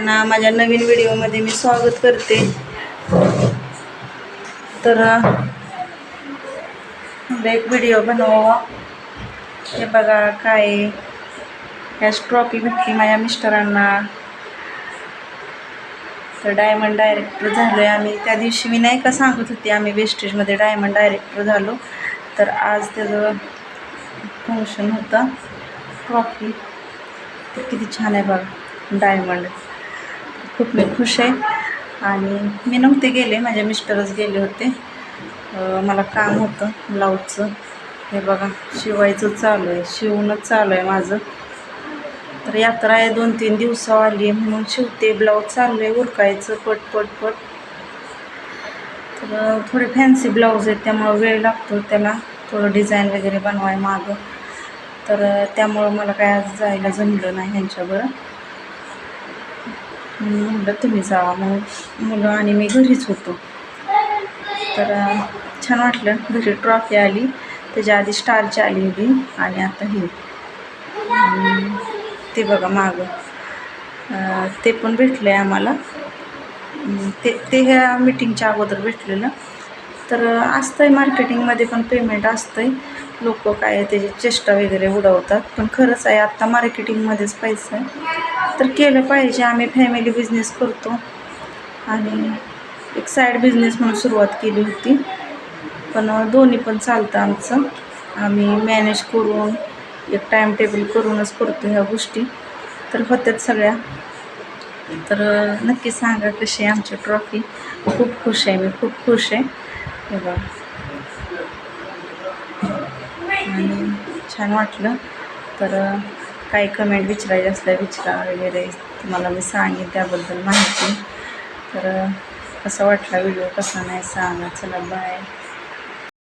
माझ्या नवीन व्हिडिओमध्ये मी स्वागत करते. तर एक व्हिडिओ बनवावा. हे बघा काय ह्याच ट्रॉफी भेटली माझ्या मिस्टरांना. तर डायमंड डायरेक्टर झालो आहे आम्ही. त्या दिवशी मी नाही का सांगत होती आम्ही वेस्टेजमध्ये डायमंड डायरेक्टर झालो. तर आज त्याचं फंक्शन होतं. ट्रॉफी तर किती छान आहे बघा, डायमंड. खूप मी खुश आहे. आणि मी नव्हते गेले, माझे मिस्टरच गेले होते. मला काम होतं ब्लाऊजचं. हे बघा शिवायचं चालू आहे, शिवणंच चालू आहे माझं. तर यात्रा आहे 2-3 दिवसावर आली आहे म्हणून शिवते. ब्लाऊज चालू आहे उरकायचं पट पट पट. तर थोडे फॅन्सी ब्लाऊज आहेत त्यामुळं वेळ लागतो त्याला, थोडं डिझाईन वगैरे बनवाय मागं. तर त्यामुळं मला काय आज जायला जमलं नाही ह्यांच्याबरोबर. म्हटलं तुम्ही जावा, मग मुलं आणि मी घरीच होतो. तर छान वाटलं. घरी ट्रॉफी आली, त्याच्या आधी स्टारची आली होती आणि आता ही ते बघा मागं ते पण भेटलं आहे आम्हाला. ते ह्या मीटिंगच्या अगोदर भेटलेलं. तर असतं आहे मार्केटिंगमध्ये पण पेमेंट असतं आहे. लोक काय त्याची चेष्टा वगैरे उडवतात, पण खरंच आहे आत्ता मार्केटिंगमध्येच पैसा आहे. तर केलं पाहिजे. आम्ही फॅमिली बिझनेस करतो आणि एक साईड बिझनेस म्हणून सुरुवात केली होती, पण दोन्ही पण चालतं आमचं. आम्ही मॅनेज करून एक टाईम टेबल करूनच करतो ह्या गोष्टी. तर होत्यात सगळ्या. तर नक्की सांगा कशी आहे आमची ट्रॉफी. खूप खुश आहे मी, खूप खुश आहे. हे बघा आणि छान वाटलं. तर काही कमेंट विचारायचे असल्या विचारा वगैरे, तुम्हाला मी सांगेन त्याबद्दल माहिती. तर कसा वाटला व्हिडिओ, कसा नाही सांगा. चला बाय.